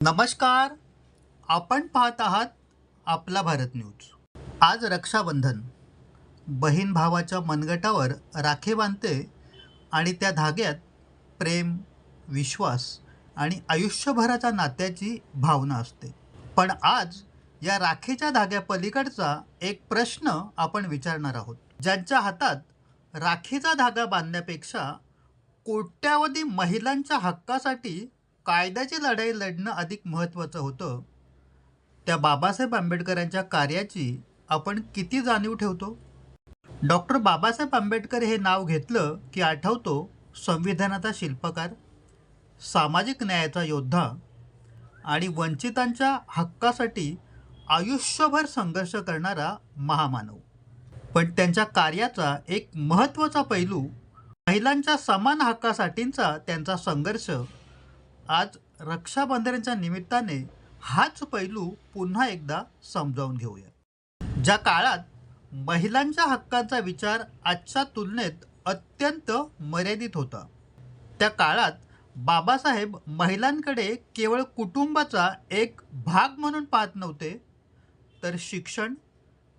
नमस्कार. आपण पाहत आहात आपला भारत न्यूज. आज रक्षाबंधन. बहीण भावाच्या मनगटावर राखी बांधते आणि त्या धाग्यात प्रेम, विश्वास आणि आयुष्यभराच्या नात्याची भावना असते. पण आज या राखीच्या धाग्यापलीकडचा एक प्रश्न आपण विचारणार आहोत. ज्यांच्या हातात राखीचा धागा बांधण्यापेक्षा कोट्यावधी महिलांच्या हक्कासाठी कायद्याची लढाई लढणं अधिक महत्त्वाचं होतं, त्या बाबासाहेब आंबेडकरांच्या कार्याची आपण किती जाणीव ठेवतो? डॉक्टर बाबासाहेब आंबेडकर हे नाव घेतलं की आठवतो संविधानाचा शिल्पकार, सामाजिक न्यायाचा योद्धा आणि वंचितांच्या हक्कासाठी आयुष्यभर संघर्ष करणारा महामानव. पण त्यांच्या कार्याचा एक महत्त्वाचा पैलू, महिलांच्या समान हक्कासाठीचा त्यांचा संघर्ष, आज रक्षाबंधनाच्या निमित्ताने हाच पैलू पुन्हा एकदा समजावून घेऊया. ज्या काळात महिलांच्या हक्कांचा विचार आजच्या तुलनेत अत्यंत मर्यादित होता, त्या काळात बाबासाहेब महिलांकडे केवळ कुटुंबाचा एक भाग म्हणून पाहत नव्हते, तर शिक्षण,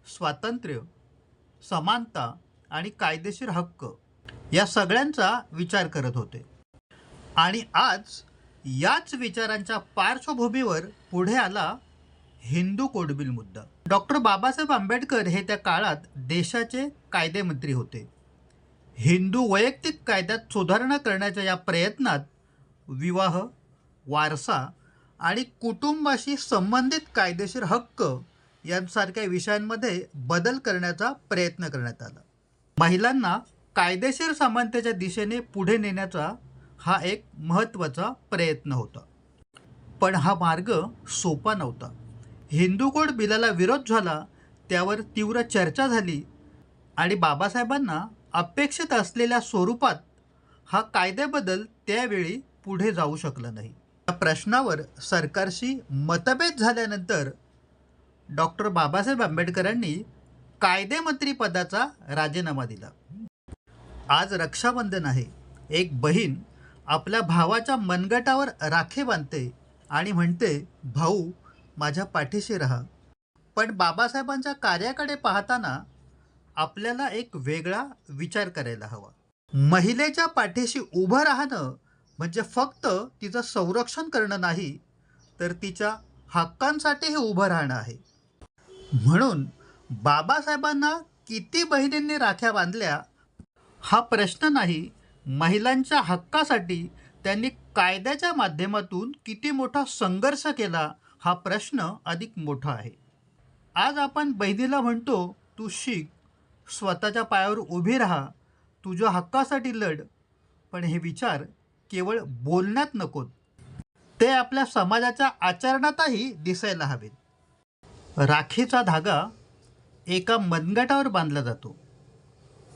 स्वातंत्र्य, समानता आणि कायदेशीर हक्क या सगळ्यांचा विचार करत होते. आणि आज याच विचारांच्या पार्श्वभूमीवर पुढे आला हिंदू कोड बिल मुद्दा. डॉक्टर बाबासाहेब आंबेडकर हे त्या काळात देशाचे कायदेमंत्री होते. हिंदू वैयक्तिक कायद्यात सुधारणा करण्याच्या या प्रयत्नात विवाह, वारसा आणि कुटुंबाशी संबंधित कायदेशीर हक्क यांसारख्या विषयांमध्ये बदल करण्याचा प्रयत्न करण्यात आला. महिलांना कायदेशीर समानतेच्या दिशेने पुढे नेण्याचा हा एक महत्त्वाचा प्रयत्न होता. पण हा मार्ग सोपा नव्हता. हिंदू कोड बिलाला विरोध झाला, त्यावर तीव्र चर्चा झाली आणि बाबासाहेबांना अपेक्षित असलेल्या स्वरूपात हा कायद्याबद्दल त्यावेळी पुढे जाऊ शकला नाही. या प्रश्नावर सरकारशी मतभेद झाल्यानंतर डॉक्टर बाबासाहेब आंबेडकरांनी कायदेमंत्रीपदाचा राजीनामा दिला. आज रक्षाबंधन आहे. एक बहीण आपल्या भावाच्या मनगटावर राखी बांधते आणि म्हणते, भाऊ माझ्या पाठीशी राहा. पण बाबासाहेबांच्या कार्याकडे पाहताना आपल्याला एक वेगळा विचार करायला हवा. महिलेच्या पाठीशी उभं राहणं म्हणजे फक्त तिचं संरक्षण करणं नाही, तर तिच्या हक्कांसाठीही उभं राहणं आहे. म्हणून बाबासाहेबांना किती बहिणींनी राख्या बांधल्या हा प्रश्न नाही, महिलांच्या हक्कासाठी त्यांनी कायद्याच्या माध्यमातून किती मोठा संघर्ष केला हा प्रश्न अधिक मोठा आहे. आज आपण बहिणीला म्हणतो, तू शिक, स्वतःच्या पायावर उभी राहा, तुझ्या हक्कासाठी लढ. पण हे विचार केवळ बोलण्यात नकोत, ते आपल्या समाजाच्या आचरणातही दिसायला हवेत. राखीचा धागा एका मनगटावर बांधला जातो,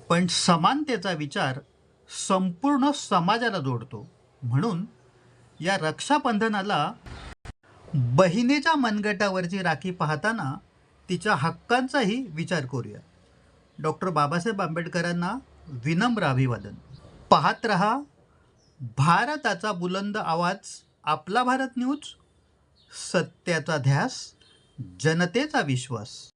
पण समानतेचा विचार संपूर्ण समाजाला जोडतो. म्हणून या रक्षाबंधनाला बहिणीच्या मनगटावरची राखी पाहताना तिच्या हक्कांचाही विचार करूया. डॉक्टर बाबासाहेब आंबेडकरांना विनम्र अभिवादन. पाहत रहा भारताचा बुलंद आवाज, आपला भारत न्यूज. सत्याचा ध्यास, जनतेचा विश्वास.